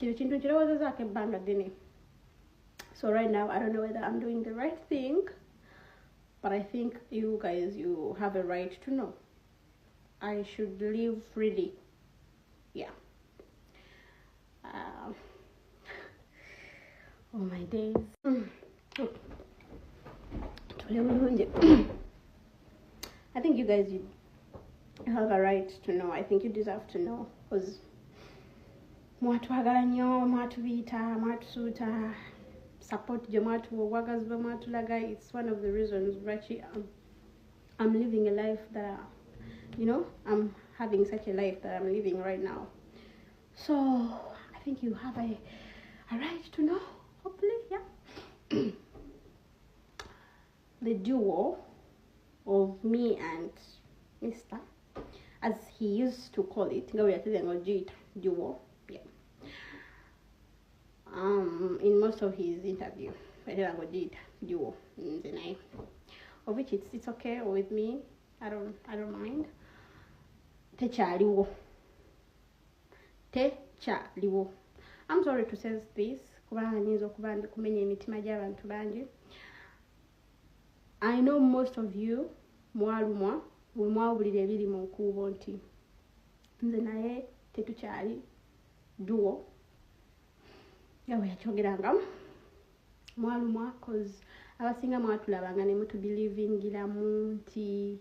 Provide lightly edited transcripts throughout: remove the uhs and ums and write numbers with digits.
So right now I don't know whether I'm doing the right thing, but I think you guys, you have a right to know. I should live freely. Yeah. Oh my days. I think you guys, you have a right to know. I think you deserve to know, because mwatwagala nnyo, mwatubiyita, mwatusuuta, support gye mwatuwa, mwatulaga. It's one of the reasons actually I'm living a life that, I'm having such a life that I'm living right now. So I think you have a right to know, hopefully, yeah. The duo of me and Mr., as he used to call it, duo, yeah. In most of his interview, duo, of which it's okay with me. I don't mind. Techaliwo. I'm sorry to say this. I know most of you mwalumwa mwawulira ebiri mu nkuubo nti nze naye tetukyali duo yawe yakyogeranga mwalumwa, cause abasinga mwatulabanga ne mutubelievingiramu nti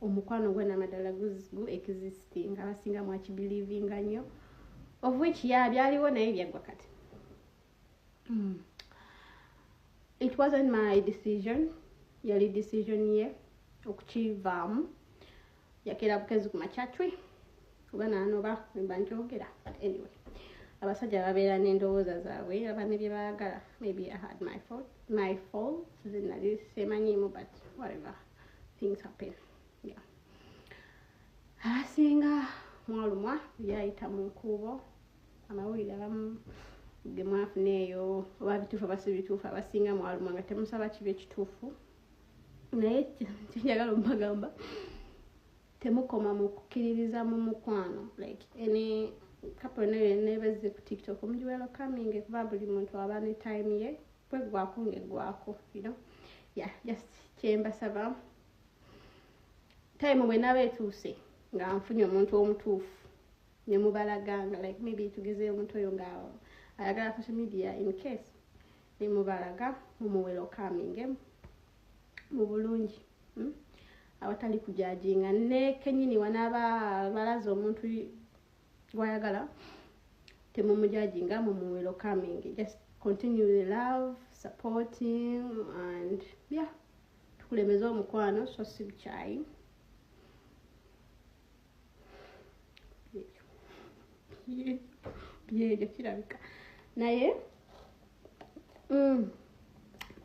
omukwano gwe namadala gu existing. Abasinga mwakibelievinga nnyo, of which byaliwo naye byaggwa kati. It wasn't my decision. Yali decision ye okukivaamu yakera bukezi ku machachwe kuba nanoba mbanjogera. But anyway, abasajja babeera n'endowooza zaabwe, abane bye baagala. Maybe I had my fault zinali semanyimu, but whatever, things happen. Yeah. Abasinga mwalumwa byayita mu nkuubo, amawulire abamu ge mwafuneeyo oba bituufu abasi bituufu, abasinga mwalumwa nga temusaba kibe kituufu. Naye njagala mbagamba temukoma mu kukkiririza mu mukwano, like any couple nebezze ku TikTok omujiwelo coming kuba buli muntu aba ne time ye gwegwako ngegwako, yeah, just kyembasaba time bwe nabe etuuse nga nfunye omuntu omutuufu ne mubalaganga, like maybe tugeze omuntu oyo nga ayagala social media, in case ne mubalaga mumuwelo coming mu bulungi, awatali kujajinga ne kenyini wanaba balaza omuntu gwayagala temumujajinga mumuwelo coming. Just continue the love, supporting, and yeah, tukulemeza omukwano so sibchai. Byejo kirabika naye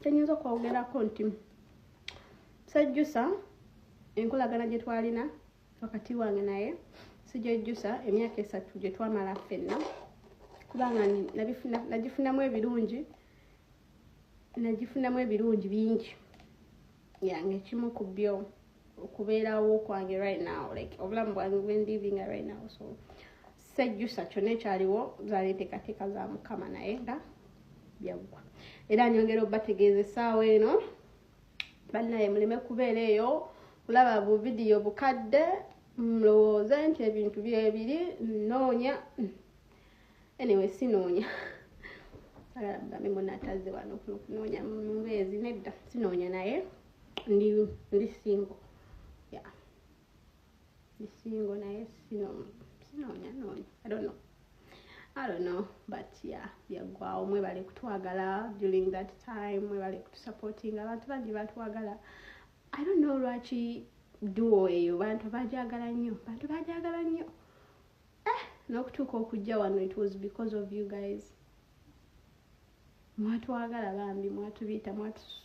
tenyinza okwogerako nti sajjusa enkolagana gye twalina wakati wange naye sijejjusa emyaka 3 gye twamala ffenna, kubanga nagifunamu ebirungi bingi yange. Ekimu ku byo okubeerawo kwange right now, like obulamu bwange bwe living right now. So sajjusa kyonna ekyaliwo zaali enteekateeka za Mukama naye nga byaggwa. Era nyongera obategeeza essaawa eno bannaye muleme kubeera eyo kulaba bu video bukadde mlowooze nti ebintu byebiri noonya. Anyway, sinoonya agambe munataze wano kunoonya mubezi nedda, sinoonya naye ndi single. Yeah, ndi single naye sinoonya. I don't know, but yeah, byagwawo. Mwebale kutwagala during that time, mwebale kutusupporting. Abantu bangi batwagala. I don't know lwaki duo eyo bantu bajagala nnyo. N'okutuuka okujja wano, it was because of you guys. Mwatwagala bambi, mwatubiyita,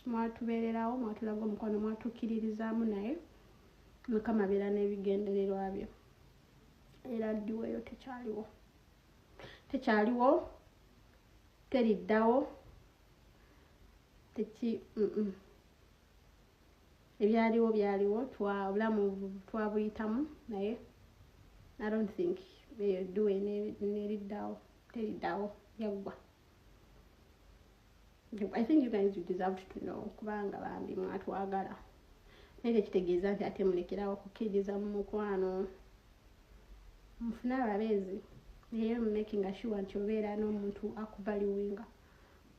mwatubeererawo, mwatulaga omukwano, mwatukkiririzaamu naye Mukama abeera n'ebigendererwa byo. Era duo eyo tekyaliwo, teriddawo, ebyaliwo byaliwo, obulamu twabuyitamu naye I don't think eyo duo neriddawo, teriddawo. yaggwa. I think you guys deserve to know kubanga bambi mwatwagala naye kitegeeza nti ate mulekerawo kukkiriza mu mukwano mufuna ababeezi naye making sure nti obeera n'omuntu akuvaluinga,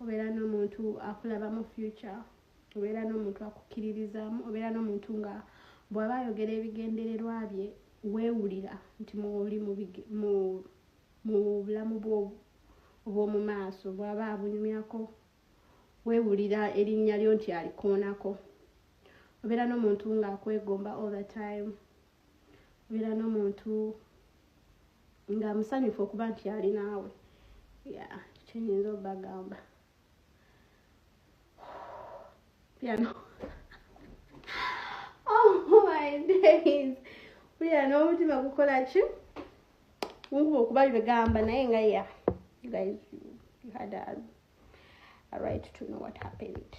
obeera n'omuntu akulaba mu future, obeera n'omuntu akukkiririzaamu, obeera n'omuntu nga bw'aba ayogera ebigendererwa bye weewulira nti muli mu bulamu bw'omu maaso, bw'aba abunyumyako weewulira erinnya lyo nti alikoonako, obeera n'omuntu nga akwegomba all the time, obeera n'omuntu nga musanyufu okuba nti ali naawe. Kyenyinza obagamba piano. Oh my days, pulira n'omutima gukola ki mungu okuba bibegamba naye nga you guys you had a right to know what happened.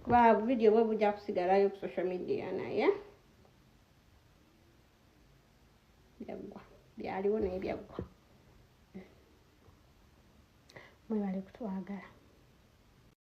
Kuba video bwe bujja kusigalayo ku social media naye byaggwa byaliwo naye byaggwa. Mwebale kutwagala.